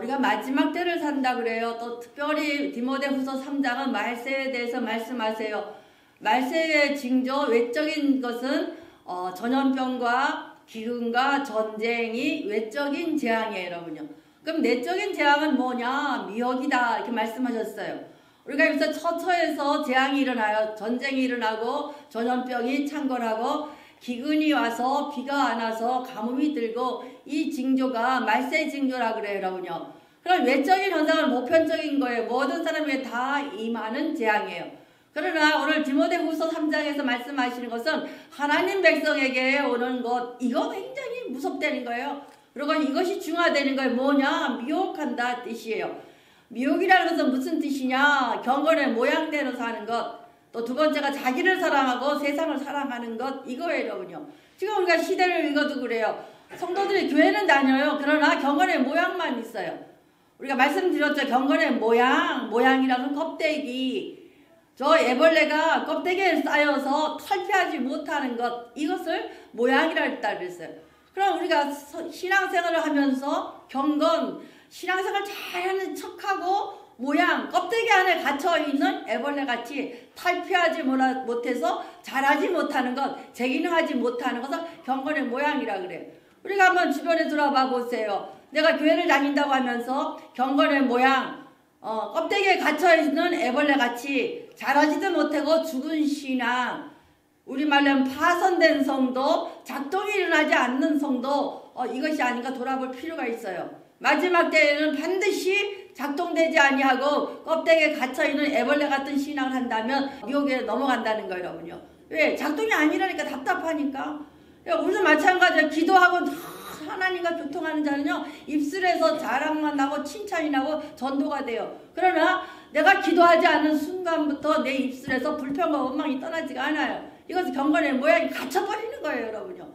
우리가 마지막 때를 산다 그래요. 또 특별히 디모데후서 3장은 말세에 대해서 말씀하세요. 말세의 징조, 외적인 것은 전염병과 기근과 전쟁이 외적인 재앙이에요, 여러분요. 그럼 내적인 재앙은 뭐냐? 미혹이다 이렇게 말씀하셨어요. 우리가 여기서 처처에서 재앙이 일어나요. 전쟁이 일어나고 전염병이 창궐하고 기근이 와서 비가 안 와서 가뭄이 들고 이 징조가 말세의 징조라 그래요, 여러분요. 그럼 외적인 현상은 보편적인 거예요. 모든 사람에게 다 임하는 재앙이에요. 그러나 오늘 디모데후서 3장에서 말씀하시는 것은 하나님 백성에게 오는 것, 이거 굉장히 무섭다는 거예요. 그리고 이것이 중화되는 거예요. 뭐냐? 미혹한다 뜻이에요. 미혹이라는 것은 무슨 뜻이냐? 경건의 모양대로 사는 것. 또 두 번째가 자기를 사랑하고 세상을 사랑하는 것, 이거예요, 여러분요. 지금 우리가 시대를 읽어도 그래요. 성도들이 교회는 다녀요. 그러나 경건의 모양만 있어요. 우리가 말씀드렸죠. 경건의 모양이라는 껍데기. 저 애벌레가 껍데기에 쌓여서 탈피하지 못하는 것, 이것을 모양이라 했다 그랬어요. 그럼 우리가 신앙생활을 하면서 경건, 신앙생활 잘하는 척하고 모양, 껍데기 안에 갇혀있는 애벌레같이 탈피하지 못해서 잘하지 못하는 것, 재기능하지 못하는 것을 경건의 모양이라 그래요. 우리가 한번 주변에 돌아봐 보세요. 내가 교회를 다닌다고 하면서 경건의 모양, 껍데기에 갇혀있는 애벌레같이 잘하지도 못하고 죽은 신앙, 우리말로 하면 파손된 성도, 작동이 일어나지 않는 성도, 이것이 아닌가 돌아볼 필요가 있어요. 마지막 때에는 반드시 작동되지 아니하고 껍데기에 갇혀있는 애벌레 같은 신앙을 한다면 미혹에 넘어간다는 거예요, 여러분요. 왜? 작동이 아니라니까, 답답하니까. 우리도 마찬가지예요. 기도하고 하나님과 교통하는 자는요, 입술에서 자랑만 나고 칭찬이 나고 전도가 돼요. 그러나 내가 기도하지 않은 순간부터 내 입술에서 불평과 원망이 떠나지가 않아요. 이것은 경건의 모양이 갇혀버리는 거예요, 여러분요.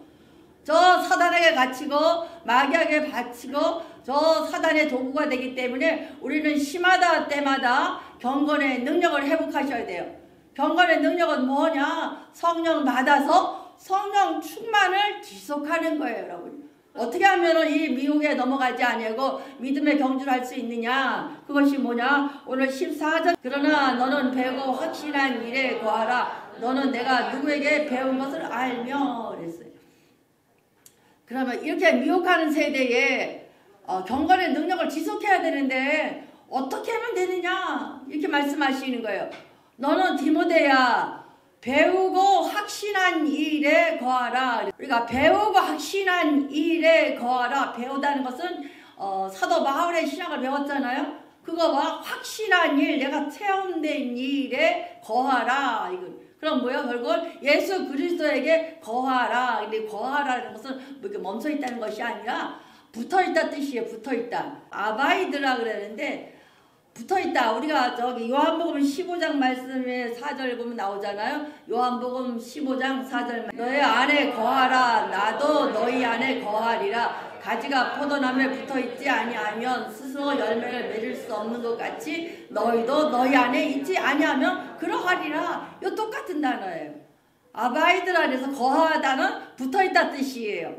저 사단에게 갇히고 마귀에게 바치고 저 사단의 도구가 되기 때문에 우리는 시마다 때마다 경건의 능력을 회복하셔야 돼요. 경건의 능력은 뭐냐? 성령 받아서 성령 충만을 지속하는 거예요, 여러분. 어떻게 하면 이 미혹에 넘어가지 아니하고 믿음의 경주를 할 수 있느냐? 그것이 뭐냐? 오늘 14절. 그러나 너는 배우고 확신한 일에 거하라. 너는 내가 누구에게 배운 것을 알며 그랬어요. 그러면 이렇게 미혹하는 세대에 경건의 능력을 지속해야 되는데 어떻게 하면 되느냐? 이렇게 말씀하시는 거예요. 너는 디모데야, 배우고 확신한 일에 거하라. 우리가 배우고 확신한 일에 거하라. 배우다는 것은 사도 바울의 신학을 배웠잖아요. 그거와 확신한 일, 내가 체험된 일에 거하라. 이거. 그럼 뭐야? 결국은 예수 그리스도에게 거하라. 근데 거하라는 것은 뭐 이렇게 멈춰 있다는 것이 아니라 붙어 있다 뜻이에요. 붙어 있다. 아바이드라 그러는데 붙어 있다. 우리가 저기 요한복음 15장 말씀에 4절 보면 나오잖아요. 요한복음 15장 4절. 너희 안에 거하라. 나도 너희 안에 거하리라. 가지가 포도나무에 붙어 있지 아니하면 스스로 열매를 맺을 수 없는 것 같이 너희도 너희 안에 있지 아니하면 그러하리라. 이거 똑같은 단어예요. 아바이드라 그래서 거하다는 붙어 있다 뜻이에요.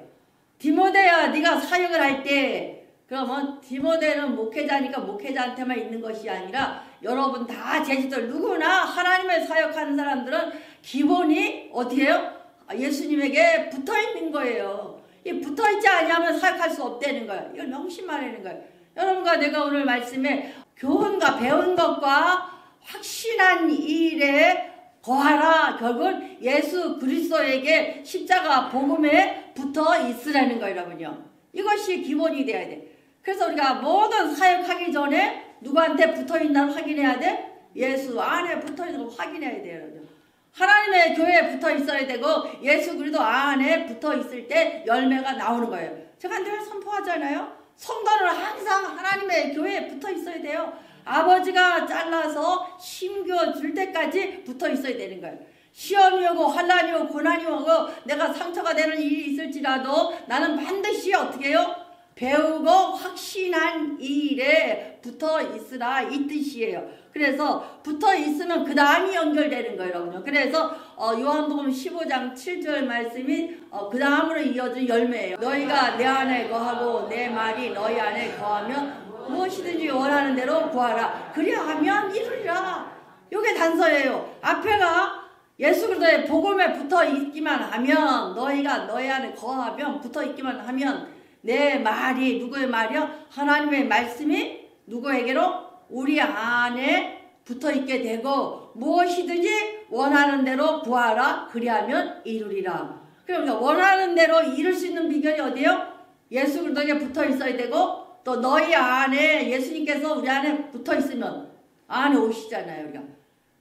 디모데야, 네가 사역을 할 때 그러면 디모데는 목회자니까 목회자한테만 있는 것이 아니라 여러분 다 제자들 누구나 하나님의 사역하는 사람들은 기본이 어디예요? 예수님에게 붙어 있는 거예요. 이 붙어 있지 않으면 사역할 수 없다는 거예요. 이걸 명심하라는 거예요. 여러분과 내가 오늘 말씀에 교훈과 배운 것과 확신한 일에 거하라. 결국은 예수 그리스도에게 십자가 복음에 붙어 있으라는 거예요, 여러분요. 이것이 기본이 돼야 돼. 그래서 우리가 모든 사역하기 전에 누구한테 붙어 있나 확인해야 돼? 예수 안에 붙어 있는 걸 확인해야 돼요, 여러분. 하나님의 교회에 붙어 있어야 되고 예수 그리스도 안에 붙어 있을 때 열매가 나오는 거예요. 제가 늘 선포하잖아요. 성도는 항상 하나님의 교회에 붙어 있어야 돼요. 아버지가 잘라서 심겨 줄 때까지 붙어 있어야 되는 거예요. 시험이 오고 환난이 오고 고난이 오고 내가 상처가 되는 일이 있을지라도 나는 반드시 어떻게 해요? 배우고 확신한 일에 붙어 있으라, 이 뜻이에요. 그래서 붙어 있으면 그 다음이 연결되는 거예요, 여러분요. 그래서 요한복음 15장 7절 말씀이 그 다음으로 이어진 열매예요. 너희가 내 안에 거하고 내 말이 너희 안에 거하면 무엇이든지 원하는 대로 구하라. 그리하면 이루리라. 요게 단서예요. 앞에가 예수 그리스도의 복음에 붙어 있기만 하면, 너희가 너희 안에 거하면, 붙어 있기만 하면, 내 말이 누구의 말이요? 하나님의 말씀이 누구에게로? 우리 안에 붙어 있게 되고, 무엇이든지 원하는 대로 구하라. 그리하면 이루리라. 그러니까 원하는 대로 이룰 수 있는 비결이 어디예요? 예수 그리스도에 붙어 있어야 되고, 또 너희 안에 예수님께서 우리 안에 붙어 있으면 안에 오시잖아요. 우리가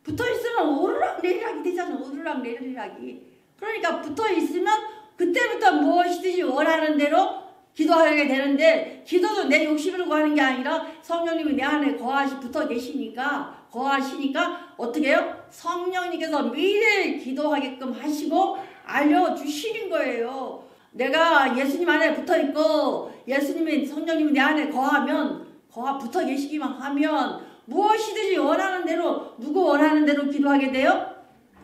붙어 있으면 오르락 내리락이 되잖아. 오르락 내리락이. 그러니까 붙어 있으면 그때부터 무엇이든지 원하는 대로 기도하게 되는데, 기도도 내 욕심으로 구하는 게 아니라 성령님이 내 안에 붙어 계시니까, 거하시니까 어떻게 해요? 성령님께서 미리 기도하게끔 하시고 알려주시는 거예요. 내가 예수님 안에 붙어 있고 예수님이, 성령님이 내 안에 붙어 계시기만 하면 무엇이든지 원하는 대로, 누구 원하는 대로 기도하게 돼요?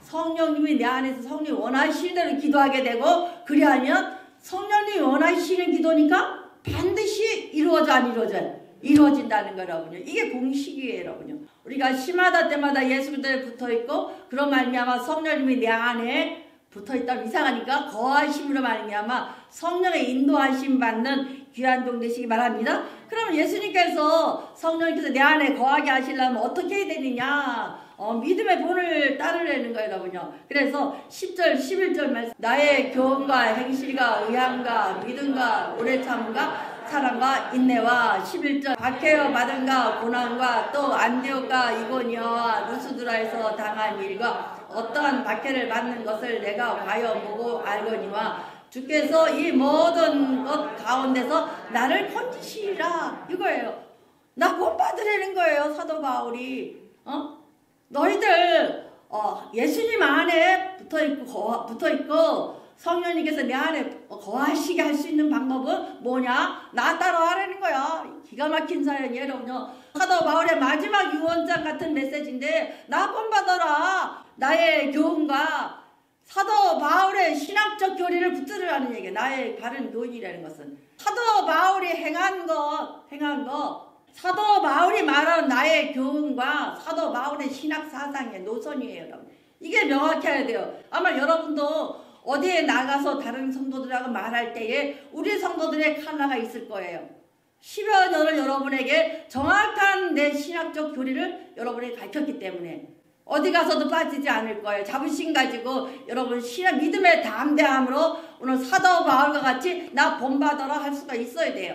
성령님이 내 안에서 성령이 원하시는 대로 기도하게 되고, 그리하면 성령님이 원하시는 기도니까 반드시 이루어져, 안 이루어져요? 이루어진다는 거라군요. 이게 공식이에요, 여러분요. 우리가 시마다 때마다 예수 그리스도에 붙어 있고, 그런 말미암아 성령님이 내 안에 붙어 있다면 이상하니까 거하심으로 말미암아 성령의 인도하심 받는 귀한 종 되시기 바랍니다. 그럼 예수님께서, 성령님께서 내 안에 거하게 하시려면 어떻게 해야 되느냐? 믿음의 본을 따르려는 거예요, 여러분요. 그래서 10절, 11절 말씀, 나의 교훈과 행실과 의함과 믿음과 오래 참음과 사랑과 인내와 11절, 박해여 받은가 고난과 또 안디옥과 이고니아와 루스드라에서 당한 일과 어떠한 박해를 받는 것을 내가 과연 보고 알거니와 주께서 이 모든 것 가운데서 나를 건지시리라. 이거예요. 나 본받으라는 거예요, 사도 바울이. 너희들 예수님 안에 붙어있고 성령님께서 내 안에 거하시게 할 수 있는 방법은 뭐냐? 나 따라하라는 거야. 기가 막힌 사연이에요, 여러분요. 사도 바울의 마지막 유언장 같은 메시지인데, 나 본받아라. 나의 교훈과 사도 바울의 신학적 교리를 붙들으라는 얘기예요. 나의 바른 교훈이라는 것은 사도 바울이 행한 것, 사도 바울이 말한 나의 교훈과 사도 바울의 신학 사상의 노선이에요, 여러분. 이게 명확히 해야 돼요. 아마 여러분도 어디에 나가서 다른 성도들하고 말할 때에 우리 성도들의 칼라가 있을 거예요. 10여 년을 여러분에게 정확한 내 신학적 교리를 여러분에게 가르쳤기 때문에 어디 가서도 빠지지 않을 거예요. 자부심 가지고 여러분 믿음의 담대함으로 오늘 사도 바울과 같이 나 본받아라 할 수가 있어야 돼요.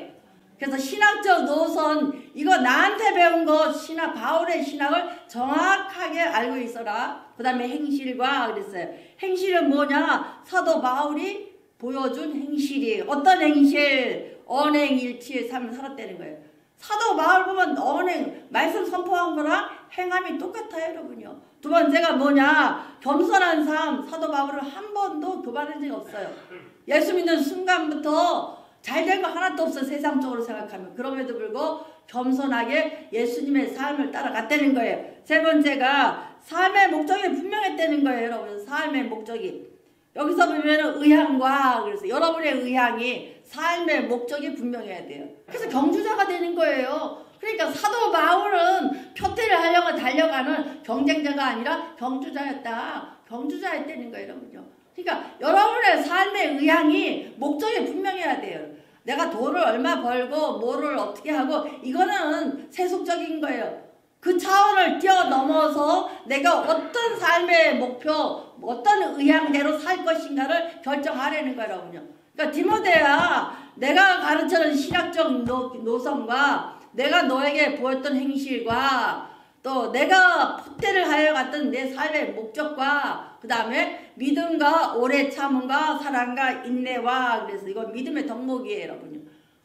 그래서 신학적 노선, 이거 나한테 배운 거, 바울의 신학을 정확하게 알고 있어라. 그 다음에 행실과 그랬어요. 행실은 뭐냐? 사도 바울이 보여준 행실이, 어떤 행실? 언행일치의 삶을 살았다는 거예요. 사도 바울 보면 언행, 말씀 선포한 거랑 행함이 똑같아요, 여러분요. 두 번째가 뭐냐? 겸손한 삶. 사도 바울은 한 번도 교만한 적이 없어요. 예수 믿는 순간부터 잘된 거 하나도 없어, 세상적으로 생각하면. 그럼에도 불구하고 겸손하게 예수님의 삶을 따라갔다는 거예요. 세 번째가 삶의 목적이 분명했다는 거예요, 여러분. 삶의 목적이. 여기서 보면 의향과, 그래서 여러분의 의향이, 삶의 목적이 분명해야 돼요. 그래서 경주자가 되는 거예요. 그러니까 사도 바울은 표태를 하려고 달려가는 경쟁자가 아니라 경주자였다. 경주자였다는 거예요, 여러분요. 그러니까 여러분의 삶의 의향이, 목적이 분명해야 돼요. 내가 돈을 얼마 벌고 뭐를 어떻게 하고, 이거는 세속적인 거예요. 그 차원을 뛰어넘어서 내가 어떤 삶의 목표, 어떤 의향대로 살 것인가를 결정하라는 거예요, 여러분요. 그러니까 디모데야, 내가 가르치는 신학적 노선과 내가 너에게 보였던 행실과 또 내가 포태를 하여 갔던 내 삶의 목적과 그 다음에 믿음과 오래 참음과 사랑과 인내와, 그래서 이건 믿음의 덕목이에요, 여러분요.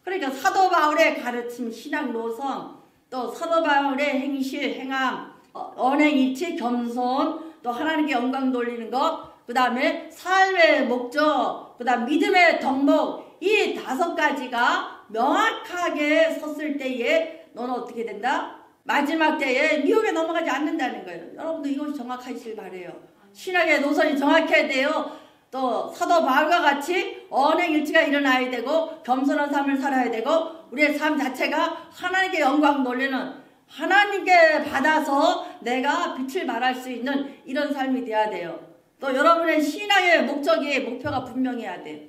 그러니까 사도 바울의 가르침, 신학 노선, 또 사도 바울의 행실, 행함, 언행일치, 겸손, 또 하나님께 영광 돌리는 것, 그 다음에 삶의 목적, 그 다음 믿음의 덕목, 이 5가지가 명확하게 섰을 때에 너는 어떻게 된다? 마지막 때에 미혹에 넘어가지 않는다는 거예요. 여러분도 이것이 정확하시길 바래요. 신학의 노선이 정확해야 돼요. 또 사도 바울과 같이 언행일치가 일어나야 되고 겸손한 삶을 살아야 되고 우리의 삶 자체가 하나님께 영광 돌리는 하나님께 받아서 내가 빛을 발할 수 있는 이런 삶이 돼야 돼요. 또 여러분의 신앙의 목표가 분명해야 돼요.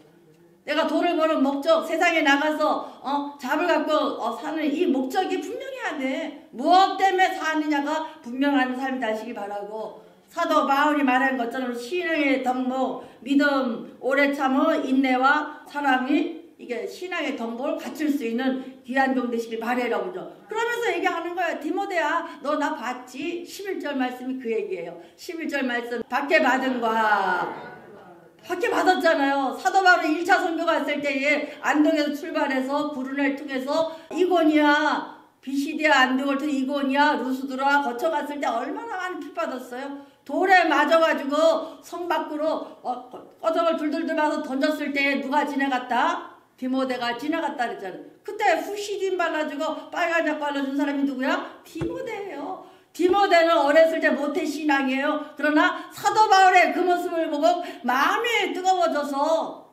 내가 돈을 버는 목적, 세상에 나가서 잡을 갖고 사는 이 목적이 분명해야 돼. 무엇 때문에 사느냐가 분명한 삶이 되시기 바라고, 사도 바울이 말한 것처럼 신앙의 덕목, 믿음, 오래 참음, 인내와 사랑이 이게 신앙의 덕목을 갖출 수 있는 귀한 종 되시길 바라라고요. 그러면서 얘기하는 거야. 디모데야, 너 나 봤지? 11절 말씀이 그 얘기예요. 11절 말씀, 밖에 받았잖아요. 사도 바울이 1차 선교 갔을 때에 안동에서 출발해서 구르넬 통해서 이고니아, 비시디아 안동을 통해 이고니아, 루스드라 거쳐갔을 때 얼마나 많이 핍받았어요. 돌에 맞아가지고 성 밖으로 꺼정을 둘둘둘 봐서 던졌을 때 누가 지나갔다? 디모데가 지나갔다 그랬잖아요. 그때 후시딘 발라주고 빨간 약 발라준 사람이 누구야? 디모데예요. 디모데는 어렸을 때 모태신앙이에요. 그러나 사도 바울의 그 모습을 보고 마음이 뜨거워져서,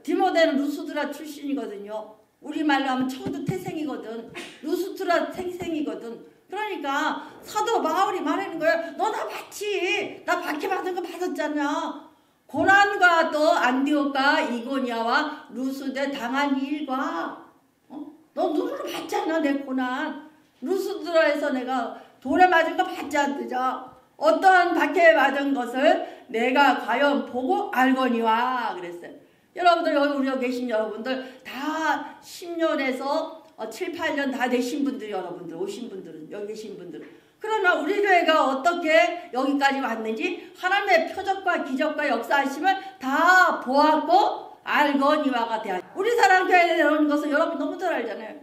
디모데는 루스드라 출신이거든요. 우리말로 하면 청두 태생이거든. 루스드라 태생이거든. 그러니까 사도 바울이 말하는 거예요. 너 나 봤지? 나 박해 받은 거 받았잖아. 고난과 또 안디옥과 이고니아와 루스드에 당한 일과 너 눈으로 봤잖아. 내 고난. 루스드라에서 내가 돌에 맞은 거 봤지 않느냐. 어떠한 박해에 맞은 것을 내가 과연 보고 알거니와 그랬어요. 여러분들, 여기 우리 계신 여러분들 다 10년에서 7, 8년 다 되신 분들, 여러분들 오신 분들은, 여기 계신 분들은, 그러나 우리 교회가 어떻게 여기까지 왔는지 하나님의 표적과 기적과 역사하심을 다 보았고 알거니와가 돼야. 우리 사랑교회에 나오는 것은 여러분 너무 잘 알잖아요.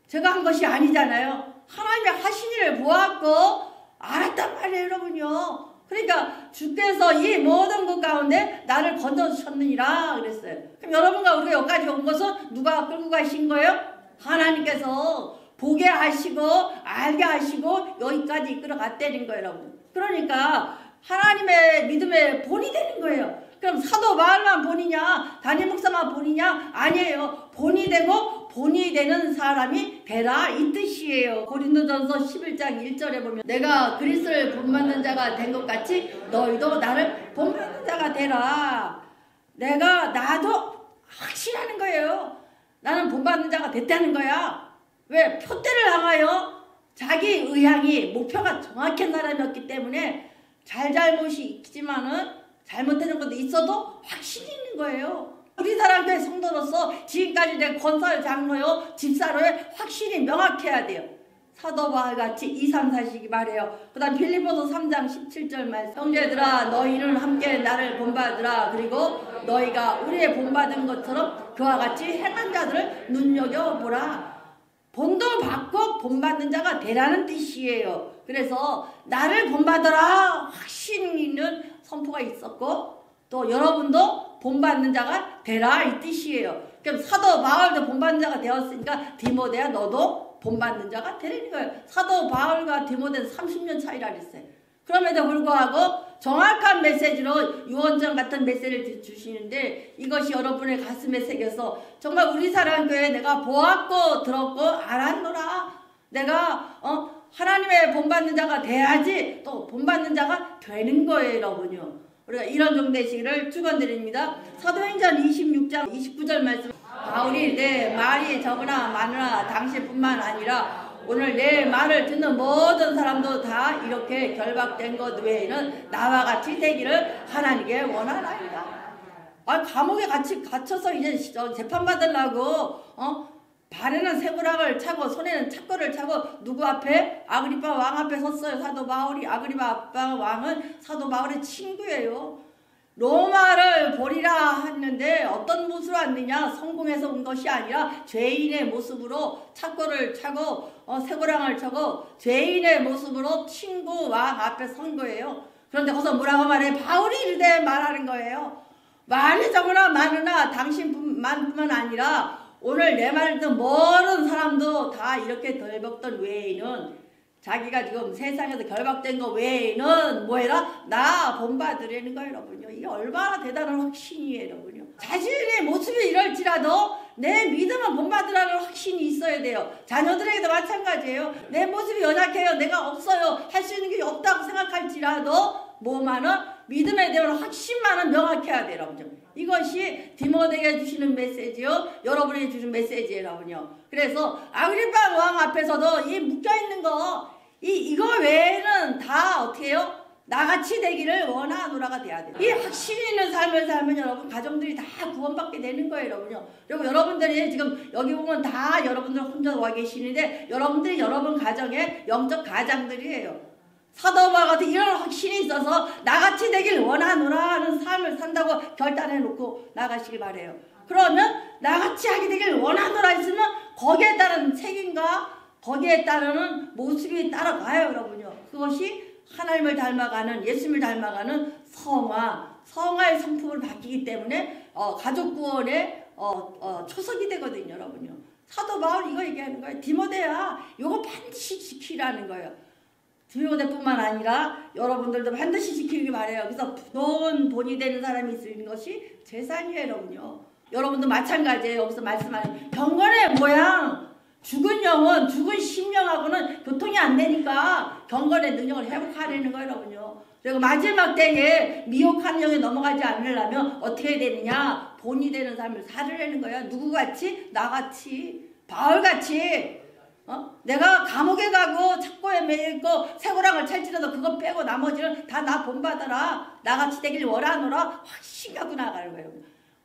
제가 한 것이 아니잖아요. 하나님의 하신 일을 보았고 알았단 말이에요, 여러분요. 그러니까 주께서 이 모든 것 가운데 나를 건져주셨느니라 그랬어요. 그럼 여러분과 우리가 여기까지 온 것은 누가 끌고 가신 거예요? 하나님께서 보게 하시고 알게 하시고 여기까지 이끌어 갔다는 거예요, 여러분. 그러니까 하나님의 믿음의 본이 되는 거예요. 그럼 사도 바울만 본이냐, 담임 목사만 본이냐? 아니에요. 본이 되고 본이 되는 사람이 되라 이 뜻이에요. 고린도전서 11장 1절에 보면 내가 그리스도를 본받는 자가 된 것 같이 너희도 나를 본받는 자가 되라. 나도 확실하는 거예요. 나는 본받는 자가 됐다는 거야. 왜? 표대를 향하여 자기 의향이 목표가 정확한 사람이었기 때문에 잘못이 있지만은 잘못되는 것도 있어도 확신이 있는 거예요. 우리 사랑교회 성도로서 지금까지 된 권사요, 장로요, 집사로요 확신이 명확해야 돼요. 사도 바울같이 2, 3, 4시기 말해요. 그 다음 빌립보서 3장 17절 말씀, 형제들아 너희는 함께 나를 본받으라. 그리고 너희가 우리의 본받은 것처럼 그와 같이 행한 자들을 눈여겨보라. 본도 받고 본받는 자가 되라는 뜻이에요. 그래서 나를 본받으라 확신 있는 선포가 있었고 또 여러분도 본받는 자가 되라 이 뜻이에요. 그럼 사도 바울도 본받는 자가 되었으니까 디모데야 너도 본받는 자가 되라는 거예요. 사도 바울과 디모데는 30년 차이라 그랬어요. 그럼에도 불구하고 정확한 메시지로 유언장 같은 메시지를 주시는데 이것이 여러분의 가슴에 새겨서 정말 우리 사랑교회 내가 보았고 들었고 알았노라. 내가 하나님의 본받는 자가 돼야지 또 본받는 자가 되는 거예요, 여러분요. 우리가 이런 종 되시기를 축원드립니다. 사도행전 26장 29절 말씀, 바울이 내 말이 적으나 많으나 당신뿐만 아니라 오늘 내 말을 듣는 모든 사람도 다 이렇게 결박된 것 외에는 나와 같이 되기를 하나님께 원하나이다. 감옥에 같이 갇혀서 이제 재판받으려고 발에는 새구락을 차고 손에는 착고를 차고 누구 앞에? 아그리파 왕 앞에 섰어요. 사도 바울이. 아그리파 왕은 사도 바울의 친구예요. 로마를 보리라 했는데 어떤 모습으로 왔느냐? 성공해서 온 것이 아니라 죄인의 모습으로 착고를 차고 새고랑을 차고 죄인의 모습으로 친구 왕 앞에 선 거예요. 그런데 거기서 뭐라고 말해? 바울이 이르되 말하는 거예요. 말이 적으나 많으나 당신뿐만 아니라 오늘 내 말을 듣는 모든 사람도 다 이렇게 덜벅던 외에는 자기가 지금 세상에서 결박된 거 외에는 뭐해라? 나 본받으라는 거예요, 여러분요. 이게 얼마나 대단한 확신이에요, 여러분요. 자신의 모습이 이럴지라도 내 믿음은 본받으라는 확신이 있어야 돼요. 자녀들에게도 마찬가지예요. 내 모습이 연약해요. 내가 없어요. 할 수 있는 게 없다고 생각할지라도 뭐만은 믿음에 대한 확신만은 명확해야 돼요, 여러분. 이것이 디모데에게 주시는 메시지요. 여러분에게 주시는 메시지예요, 여러분요. 그래서 아그리파 왕 앞에서도 이 묶여있는 거 이거 외에는 다 어떻게 해요? 나같이 되기를 원하노라가 돼야 돼요. 이 확신 있는 삶을 살면 여러분 가정들이 다 구원받게 되는 거예요, 여러분요. 그리고 여러분들이 지금 여기 보면 다 여러분들 혼자 와 계시는데 여러분들이 여러분 가정의 영적 가장들이에요. 사도 바울 같은 이런 확신이 있어서 나같이 되길 원하노라 하는 삶을 산다고 결단해 놓고 나가시길 바래요. 그러면 나같이 하게 되길 원하노라 했으면 거기에 따른 책임과 거기에 따르는 모습이 따라가요, 여러분요. 그것이 하나님을 닮아가는, 예수님을 닮아가는 성화의 성품을 바뀌기 때문에 가족 구원의 초석이 되거든요, 여러분요. 사도 바울 이거 얘기하는 거예요. 디모데야, 이거 반드시 지키라는 거예요. 디모데뿐만 아니라 여러분들도 반드시 지키기 바래요. 그래서 본이 되는 사람이 있는 것이 재산이에요, 여러분요. 여러분도 마찬가지예요. 여기서 말씀하는 경건의 모양. 죽은 영혼, 죽은 심령하고는 교통이 안 되니까 경건의 능력을 회복하려는 거예요, 여러분요. 그리고 마지막 때에 미혹한 영에 넘어가지 않으려면 어떻게 해야 되느냐? 본이 되는 삶을 살으려는 거야. 누구같이? 나같이. 바울같이. 내가 감옥에 가고 착고에 매이고 새고랑을 찰지라도 그거 빼고 나머지는 다 나 본받아라. 나같이 되길 원하노라. 확신 갖고 나가는 거예요.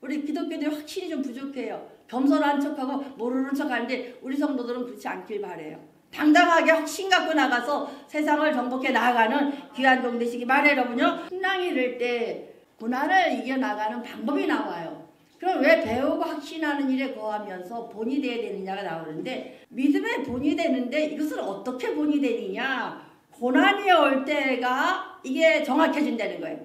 우리 기독교들이 확신이 좀 부족해요. 겸손한 척하고 모르는 척하는데 우리 성도들은 그렇지 않길 바래요. 당당하게 확신 갖고 나가서 세상을 정복해 나가는 귀한 종 되시기 바래요, 여러분요. 풍랑이 이럴 때 고난을 이겨나가는 방법이 나와요. 그럼 왜 배우고 확신하는 일에 거하면서 본이 되어야 되느냐가 나오는데 믿음의 본이 되는데 이것을 어떻게 본이 되느냐. 고난이 올 때가 이게 정확해진다는 거예요.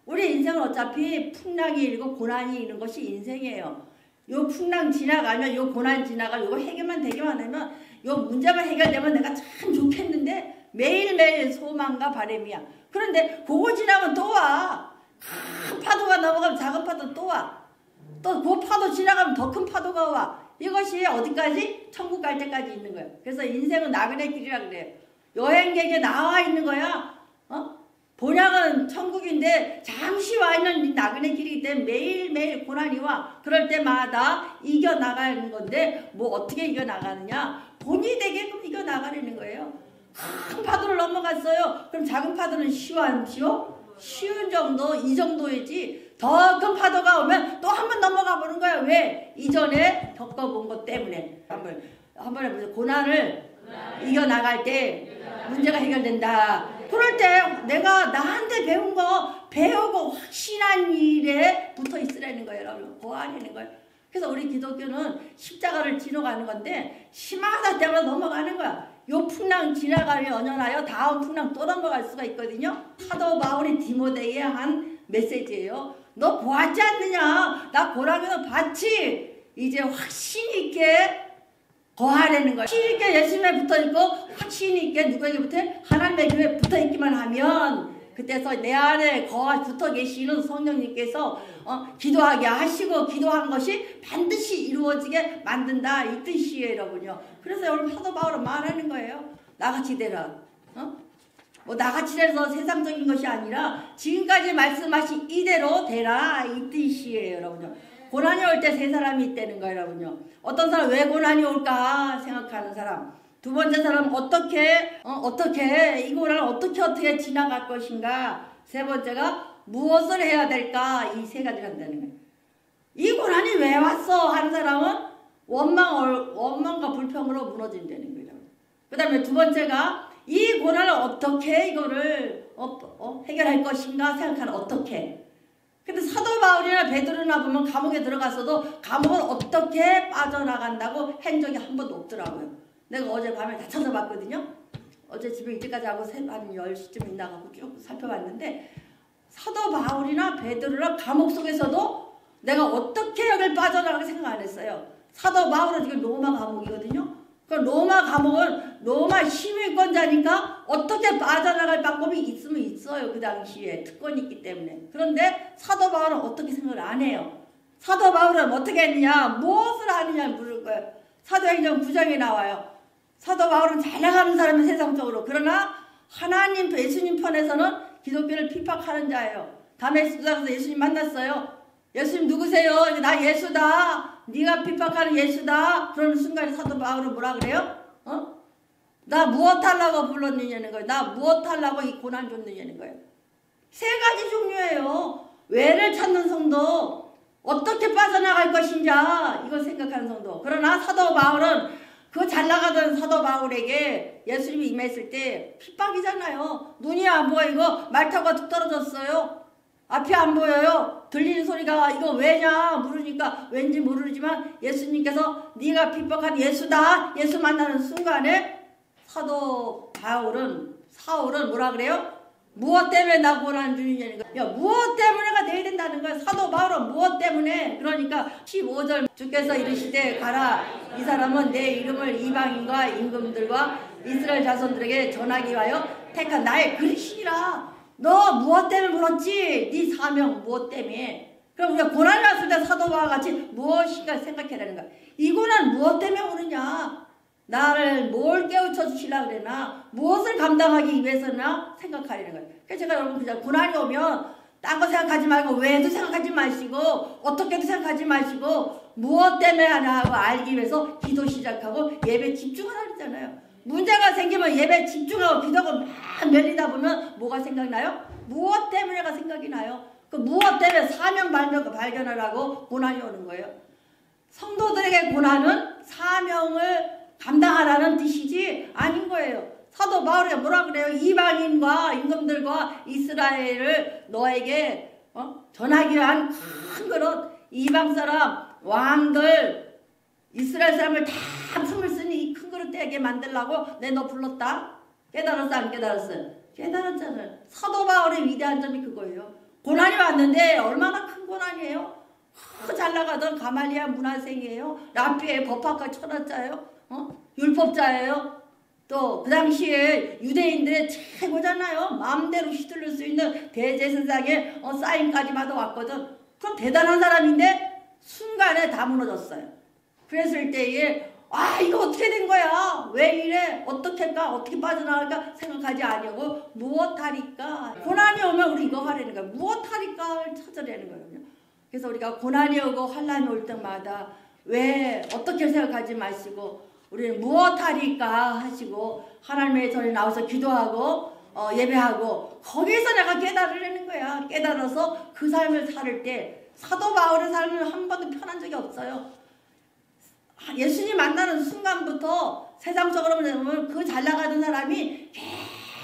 우리 인생은 어차피 풍랑이 일고 고난이 있는 것이 인생이에요. 요 풍랑 지나가면 요 고난 지나가 요거 해결만 되기만 하면 요 문제만 해결되면 내가 참 좋겠는데 매일매일 소망과 바람이야. 그런데 그거 지나면 또 와. 큰 파도가 넘어가면 작은 파도 또 와. 또 그 파도 지나가면 더 큰 파도가 와. 이것이 어디까지? 천국 갈 때까지 있는 거예요. 그래서 인생은 나그네 길이라 그래요. 여행객에 나와 있는 거야. 본향은 천국인데 잠시 와 있는 나그네 길이기 때문에 매일매일 고난이 와. 그럴 때마다 이겨나가는 건데 뭐 어떻게 이겨나가느냐. 본이 되게끔 이겨나가려는 거예요. 큰 파도를 넘어갔어요. 그럼 작은 파도는 쉬워 안 쉬워? 쉬운 정도, 이 정도이지. 더 큰 파도가 오면 또 한 번 넘어가 보는 거야. 왜? 이전에 겪어본 것 때문에. 한번 해보세요. 고난을 이겨나갈 때 문제가 해결된다. 그럴 때 내가 나한테 배운 거 배우고 확신한 일에 붙어 있으라는 거예요, 여러분. 고하려는 거예요. 그래서 우리 기독교는 십자가를 지나가는 건데 심하다 때마다 넘어가는 거야. 요 풍랑 지나가면 연연하여 다음 풍랑 또 넘어갈 수가 있거든요. 사도 바울이 디모데에게 한 메시지예요. 너 보았지 않느냐? 나 고난을 봤지? 이제 확신 있게 거하려는 거예요. 확신 있게 예수님에 붙어있고 확신 있게 누구에게 붙어? 하나님의 교회에 붙어있기만 하면 그때서 내 안에 붙어 계시는 성령님께서 기도하게 하시고 기도한 것이 반드시 이루어지게 만든다 이 뜻이에요, 여러분요. 그래서 여러분 사도 바울은 말하는 거예요. 나같이 되라. 뭐 나같이 돼서 세상적인 것이 아니라 지금까지 말씀하신 이대로 되라 이 뜻이에요, 여러분요. 고난이 올 때 세 사람이 있다는 거예요, 여러분요. 어떤 사람 왜 고난이 올까 생각하는 사람. 두 번째 사람 어떻게 이 고난을 어떻게 지나갈 것인가. 세 번째가 무엇을 해야 될까. 이 세 가지를 한다는 거예요. 이 고난이 왜 왔어 하는 사람은 원망과 불평으로 무너진다는 거예요. 그 다음에 두 번째가 이 고난을 어떻게 이거를 해결할 것인가 생각하는 어떻게. 근데 사도 바울이나 베드로나 보면 감옥에 들어갔어도 감옥을 어떻게 빠져나간다고 한 적이 한 번도 없더라고요. 내가 어제 밤에 다 찾아봤거든요. 어제 집에 이때까지 하고 한 10시쯤 나가고 쭉 살펴봤는데 사도 바울이나 베드로나 감옥 속에서도 내가 어떻게 여길 빠져나가게 생각 안 했어요. 사도 바울은 지금 로마 감옥이거든요. 그 로마 감옥은 로마 시민권자니까 어떻게 빠져나갈 방법이 있으면 있어요. 그 당시에 특권이 있기 때문에. 그런데 사도 바울은 어떻게 생각을 안 해요. 사도 바울은 어떻게 했느냐, 무엇을 하느냐 물을 거예요. 사도행전 9장에 나와요. 사도 바울은 잘 나가는 사람은 세상적으로, 그러나 하나님 예수님 편에서는 기독교를 핍박하는 자예요. 다메섹에서 예수님 만났어요. 예수님 누구세요? 나 예수다. 네가 핍박하는 예수다. 그러는 순간에 사도 바울은 뭐라 그래요? 나 무엇 하려고 불렀느냐는 거예요. 나 무엇 하려고 이 고난 줬느냐는 거예요. 세 가지 종류예요. 왜를 찾는 성도, 어떻게 빠져나갈 것인가, 이걸 생각하는 성도. 그러나 사도 바울은 그 잘나가던 사도 바울에게 예수님이 임했을 때 핍박이잖아요. 눈이 안 보이고 말타고가 뚝 떨어졌어요. 앞이 안 보여요. 들리는 소리가 이거 왜냐 물으니까 왠지 모르지만 예수님께서 네가 핍박한 예수다. 예수 만나는 순간에 사도 사울은 뭐라 그래요? 무엇 때문에 나 고난 주느냐는 거야. 무엇 때문에가 돼야 된다는 거야. 사도 바울은 무엇 때문에. 그러니까 15절 주께서 이르시되 가라. 이 사람은 내 이름을 이방인과 임금들과 이스라엘 자손들에게 전하기 위하여 택한 나의 그리시니라. 너 무엇 때문에 물었지? 네 사명 무엇 때문에? 그럼 우리가 고난이 왔을 때 사도 바울과 같이 무엇인가 생각해라는 거야. 이 고난 무엇 때문에 오느냐? 나를 뭘 깨우쳐 주시려고 그러나, 무엇을 감당하기 위해서나 생각하려는 거예요. 그래서 제가 여러분 그냥 고난이 오면 딴 거 생각하지 말고 왜도 생각하지 마시고 어떻게도 생각하지 마시고 무엇 때문에 하나 알기 위해서 기도 시작하고 예배 집중하라 그랬잖아요. 문제가 생기면 예배 집중하고 기도하고 막 열리다 보면 뭐가 생각나요? 무엇 때문에가 생각이 나요. 그 무엇 때문에 사명 발견을 하고 고난이 오는 거예요. 성도들에게 고난은 사명을 감당하라는 뜻이지 아닌 거예요. 사도 바울이 뭐라 그래요? 이방인과 임금들과 이스라엘을 너에게 전하기 위한 큰 그릇, 이방 사람, 왕들, 이스라엘 사람을 다 품을 쓰니 이 큰 그릇 되게 만들라고 내 너 불렀다. 깨달았어 안 깨달았어요? 깨달았잖아요. 사도 바울의 위대한 점이 그거예요. 고난이 왔는데 얼마나 큰 고난이에요. 잘 나가던 가말리아 문화생이에요. 랍비의 법학과 철학자예요. 율법자예요. 또 그 당시에 유대인들의 최고잖아요. 마음대로 휘둘릴 수 있는 대제사장의 사인까지 받아왔거든. 그럼 대단한 사람인데 순간에 다 무너졌어요. 그랬을 때에 이거 어떻게 된 거야? 왜 이래? 어떻게 할까? 어떻게 빠져나갈까? 생각하지 아니하고 무엇하리까? 고난이 오면 우리 이거 하라는 거야. 무엇하리까를 찾으라는 거예요. 그래서 우리가 고난이 오고 환난이 올 때마다 왜 어떻게 생각하지 마시고 우리는 무엇하리까 하시고 하나님의 전에 나와서 기도하고 예배하고 거기서 내가 깨달으려는 거야. 깨달아서 그 삶을 살을 때 사도 바울의 삶을 한 번도 편한 적이 없어요. 예수님 만나는 순간부터 세상적으로 보면 그 잘 나가던 사람이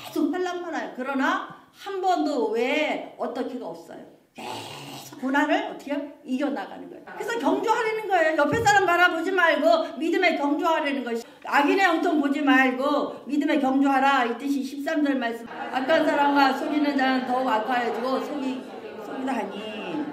계속 환난만해요. 그러나 한 번도 왜 어떻게가 없어요. 계속 고난을 어떻게 이겨나가는 거예요. 그래서 경주하려는 거예요. 옆에 사람 바라보지 말고 믿음에 경주하려는 거예요. 악인의 형통 보지 말고 믿음에 경주하라. 이 뜻이 13절 말씀. 악한 사람과 속이는 자는 더욱 악하여지고 속이다니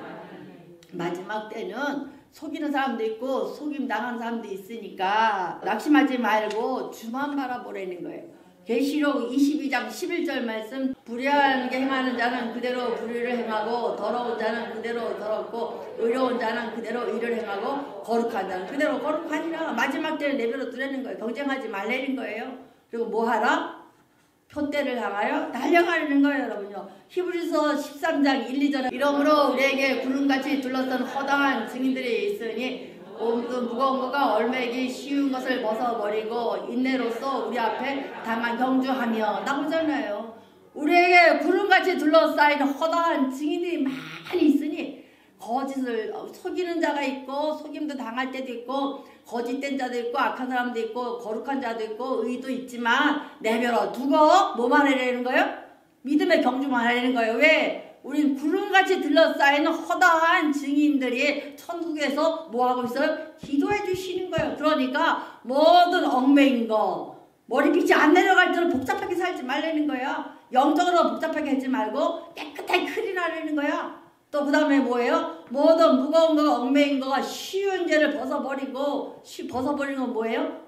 마지막 때는 속이는 사람도 있고 속임 당한 사람도 있으니까 낙심하지 말고 주만 바라보라는 거예요. 계시록 22장 11절 말씀. 불의하게 행하는 자는 그대로 불의를 행하고 더러운 자는 그대로 더럽고 의로운 자는 그대로 의를 행하고 거룩한 자는 그대로 거룩하니라. 마지막 때는 내버려 두라는 거예요. 경쟁하지 말라는 거예요. 그리고 뭐 하라? 표대를 향하여 달려가는 거예요, 여러분요. 히브리서 13장 1, 2절에 이러므로 우리에게 구름같이 둘러싼 허당한 증인들이 있으니 무거운 거가 얼매기 쉬운 것을 벗어버리고 인내로써 우리 앞에 다만 경주하며 나오잖아요. 우리에게 구름같이 둘러싸인 허다한 증인들이 많이 있으니 거짓을 속이는 자가 있고 속임도 당할 때도 있고 거짓된 자도 있고 악한 사람도 있고 거룩한 자도 있고 의도 있지만 내버려 두고 뭐만 하려는 거예요? 믿음의 경주만 하려는 거예요. 왜? 우린 구름같이 둘러싸이는 허다한 증인들이 천국에서 뭐하고 있어요? 기도해 주시는 거예요. 그러니까 모든 얽매인 거 머리빛이 안 내려갈 때는 복잡하게 살지 말라는 거야. 영적으로 복잡하게 하지 말고 깨끗하게 클린하려는 거야. 또 그 다음에 뭐예요? 모든 무거운 거 얽매인 거가 쉬운 죄를 벗어버리는 건 뭐예요?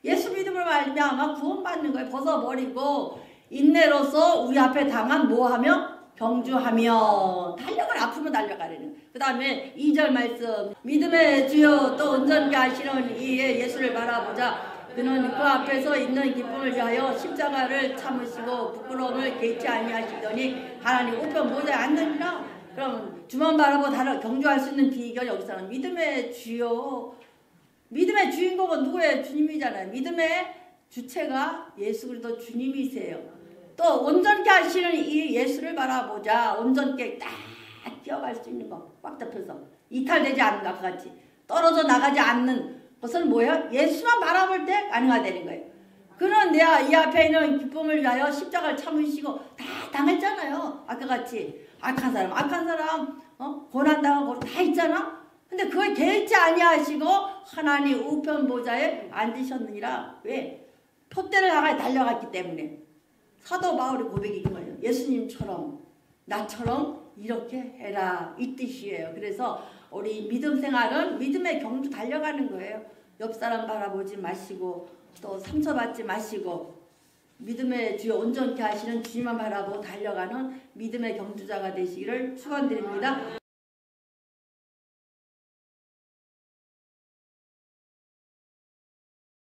예수 믿음을 말미암아 구원받는 거예요. 벗어버리고 인내로서 우리 앞에 당한 뭐하며? 경주하며 달려가라. 앞으로 달려가라는. 그 다음에 2절 말씀 믿음의 주여 또 온전케 하시는 이의 예수를 바라보자. 그는 그 앞에서 있는 기쁨을 위하여 십자가를 참으시고 부끄러움을 개치 아니하시더니 하나님 우편 보좌에 앉느니라. 그럼 주만 바라보고 경주할 수 있는 비결 여기서는 믿음의 주요. 믿음의 주인공은 누구예요? 주님이잖아요. 믿음의 주체가 예수 그리스도 주님이세요. 또 온전케 하시는 이 예수를 바라보자. 온전케 딱 뛰어갈 수 있는 거 꽉 잡혀서 이탈되지 않는 것 같이 떨어져 나가지 않는 것은 뭐예요? 예수만 바라볼 때 가능하다는 거예요. 그는 내가 이 앞에 있는 기쁨을 위하여 십자가를 참으시고 다 당했잖아요. 아까 같이 악한 사람 고난당하고 다 있잖아. 근데 그걸 개의치 아니하시고 하나님 우편 보좌에 앉으셨느니라. 왜? 표대를 향해 달려갔기 때문에. 사도 바울의 고백이 이거예요. 예수님처럼 나처럼 이렇게 해라 이 뜻이에요. 그래서 우리 믿음 생활은 믿음의 경주 달려가는 거예요. 옆 사람 바라보지 마시고 또 상처받지 마시고 믿음의 주여 온전케 하시는 주님만 바라보고 달려가는 믿음의 경주자가 되시기를 축원드립니다.